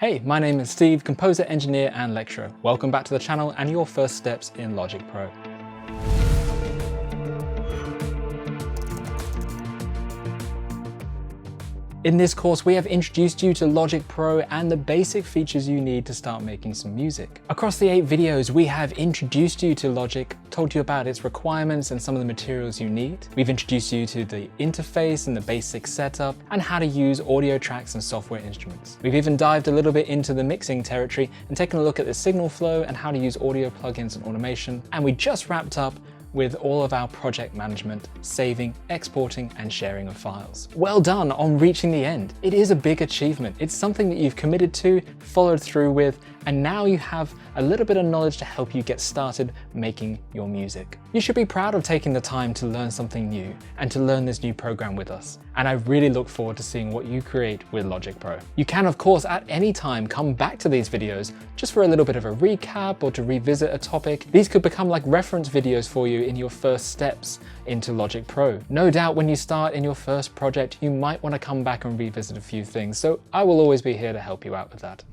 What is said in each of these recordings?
Hey, my name is Steve, composer, engineer, and lecturer. Welcome back to the channel and your first steps in Logic Pro. In this course, we have introduced you to Logic Pro and the basic features you need to start making some music. Across the 8 videos, we have introduced you to Logic, told you about its requirements and some of the materials you need. We've introduced you to the interface and the basic setup and how to use audio tracks and software instruments. We've even dived a little bit into the mixing territory and taken a look at the signal flow and how to use audio plugins and automation. And we just wrapped up with all of our project management, saving, exporting, and sharing of files. Well done on reaching the end. It is a big achievement. It's something that you've committed to, followed through with, and now you have a little bit of knowledge to help you get started making your music. You should be proud of taking the time to learn something new and to learn this new program with us. And I really look forward to seeing what you create with Logic Pro. You can, of course, at any time come back to these videos just for a little bit of a recap or to revisit a topic. These could become like reference videos for you in your first steps into Logic Pro. No doubt when you start in your first project, you might want to come back and revisit a few things. So I will always be here to help you out with that.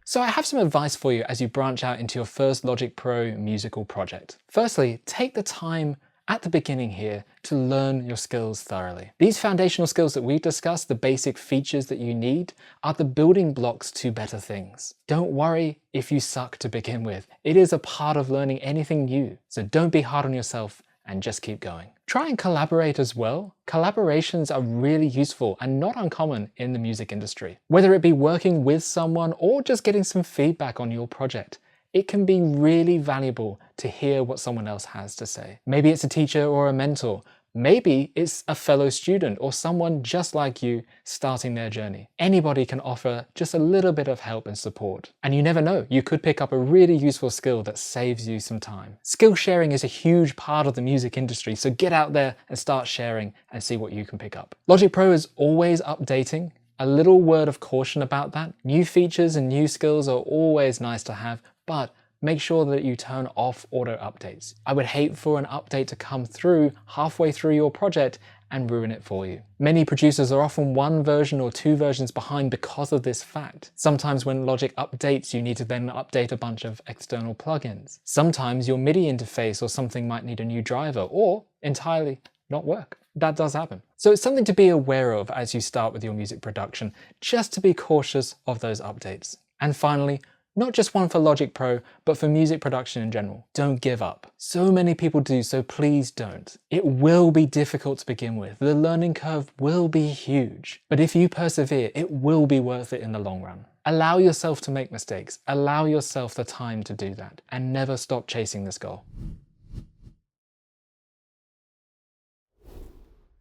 So I have some advice for you as you branch out into your first Logic Pro musical project. Firstly, take the time at the beginning here to learn your skills thoroughly. These foundational skills that we've discussed, the basic features that you need, are the building blocks to better things. Don't worry if you suck to begin with. It is a part of learning anything new. So don't be hard on yourself and just keep going. Try and collaborate as well. Collaborations are really useful and not uncommon in the music industry. Whether it be working with someone or just getting some feedback on your project, it can be really valuable to hear what someone else has to say. Maybe it's a teacher or a mentor. Maybe it's a fellow student or someone just like you starting their journey. Anybody can offer just a little bit of help and support. And you never know, you could pick up a really useful skill that saves you some time. Skill sharing is a huge part of the music industry, so get out there and start sharing and see what you can pick up. Logic Pro is always updating. A little word of caution about that. New features and new skills are always nice to have, but make sure that you turn off auto updates. I would hate for an update to come through halfway through your project and ruin it for you. Many producers are often 1 version or 2 versions behind because of this fact. Sometimes when Logic updates, you need to then update a bunch of external plugins. Sometimes your MIDI interface or something might need a new driver or entirely not work. That does happen. So it's something to be aware of as you start with your music production, just to be cautious of those updates. And finally, not just one for Logic Pro, but for music production in general. Don't give up. So many people do, so please don't. It will be difficult to begin with. The learning curve will be huge. But if you persevere, it will be worth it in the long run. Allow yourself to make mistakes. Allow yourself the time to do that. And never stop chasing this goal.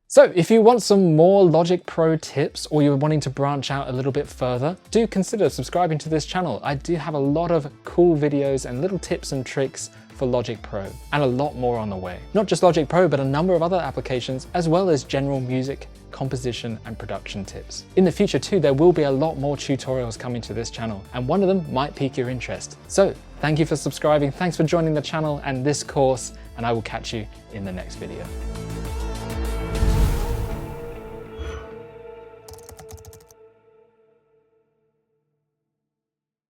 So if you want some more Logic Pro tips or you're wanting to branch out a little bit further, do consider subscribing to this channel. I do have a lot of cool videos and little tips and tricks for Logic Pro and a lot more on the way. Not just Logic Pro, but a number of other applications, as well as general music, composition and production tips. In the future too, there will be a lot more tutorials coming to this channel, and one of them might pique your interest. So thank you for subscribing, thanks for joining the channel and this course, and I will catch you in the next video.